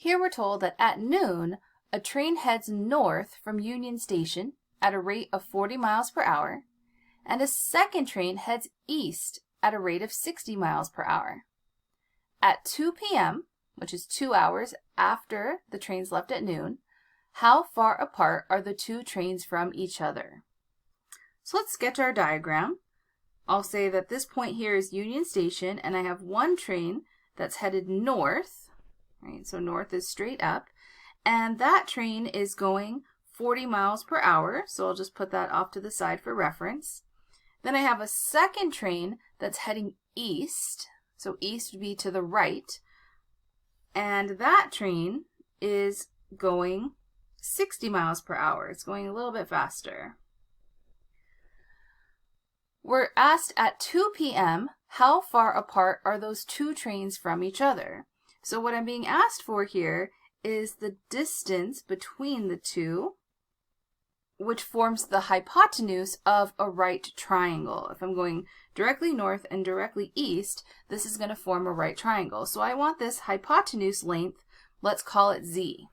Here we're told that at noon, a train heads north from Union Station at a rate of 40 miles per hour, and a second train heads east at a rate of 60 miles per hour. At 2 p.m., which is 2 hours after the trains left at noon, how far apart are the two trains from each other? So let's sketch our diagram. I'll say that this point here is Union Station, and I have one train that's headed north, right? So north is straight up, and that train is going 40 miles per hour, so I'll just put that off to the side for reference. Then I have a second train that's heading east, so east would be to the right, and that train is going 60 miles per hour. It's going a little bit faster. We're asked at 2 p.m. how far apart are those two trains from each other? So what I'm being asked for here is the distance between the two, which forms the hypotenuse of a right triangle. If I'm going directly north and directly east, this is going to form a right triangle. So I want this hypotenuse length, let's call it z.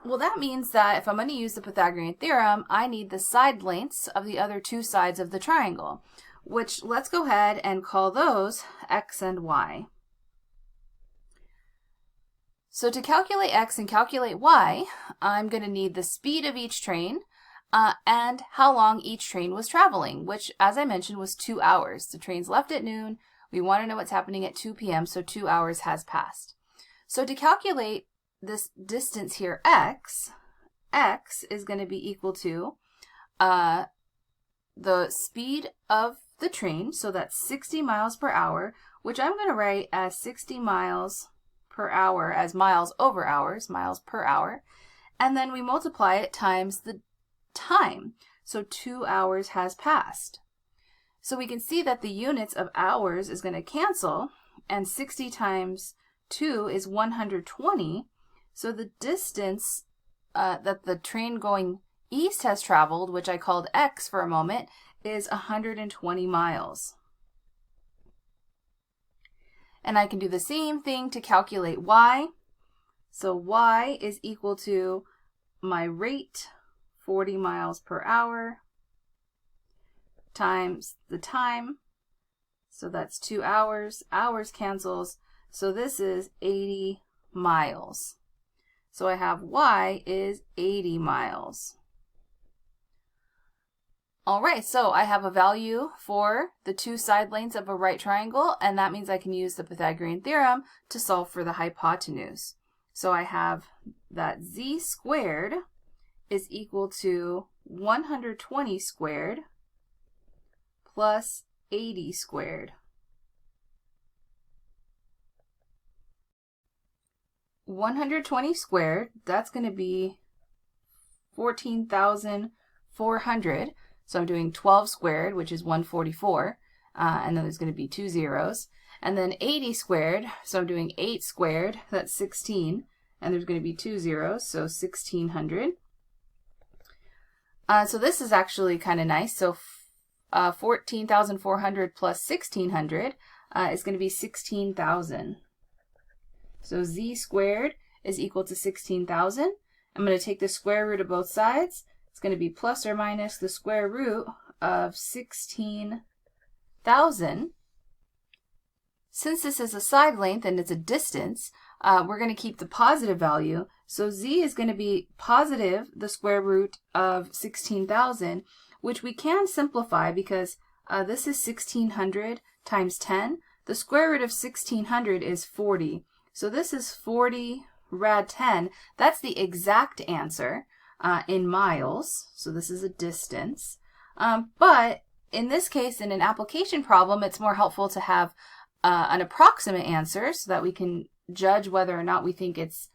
Well, that means that if I'm going to use the Pythagorean theorem, I need the side lengths of the other two sides of the triangle, which let's go ahead and call those x and y. So to calculate x and calculate y, I'm going to need the speed of each train and how long each train was traveling, which, as I mentioned, was 2 hours. The trains left at noon. We want to know what's happening at 2 p.m., so 2 hours has passed. So to calculate this distance here, x is going to be equal to the speed of the train, so that's 60 miles per hour, which I'm going to write as 60 miles per hour as miles over hours, miles per hour, and then we multiply it times the time, so 2 hours has passed. So we can see that the units of hours is going to cancel, and 60 times 2 is 120, so the distance that the train going east has traveled, which I called x for a moment, is 120 miles. And I can do the same thing to calculate y. So y is equal to my rate, 40 miles per hour, times the time. So that's 2 hours. Hours cancels. So this is 80 miles. So I have y is 80 miles. All right, so I have a value for the two side lengths of a right triangle, and that means I can use the Pythagorean theorem to solve for the hypotenuse. So I have that z squared is equal to 120 squared plus 80 squared. 120 squared, that's going to be 14,400. So I'm doing 12 squared, which is 144, and then there's going to be 2 zeros. And then 80 squared, so I'm doing 8 squared, that's 16, and there's going to be 2 zeros, so 1,600. So this is actually kind of nice. So 14,400 plus 1,600 is going to be 16,000. So z squared is equal to 16,000. I'm going to take the square root of both sides. It's going to be plus or minus the square root of 16,000. Since this is a side length and it's a distance, we're going to keep the positive value. So z is going to be positive the square root of 16,000, which we can simplify because this is 1,600 times 10. The square root of 1,600 is 40. So this is 40 rad 10. That's the exact answer in miles. So this is a distance. But in this case, in an application problem, it's more helpful to have an approximate answer so that we can judge whether or not we think it's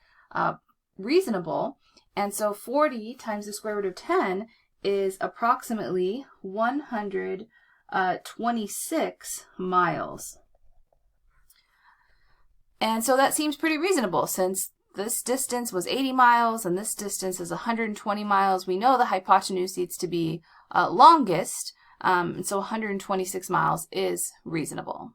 reasonable. And so 40 times the square root of 10 is approximately 126 miles. And so that seems pretty reasonable since this distance was 80 miles and this distance is 120 miles. We know the hypotenuse needs to be longest, and so 126 miles is reasonable.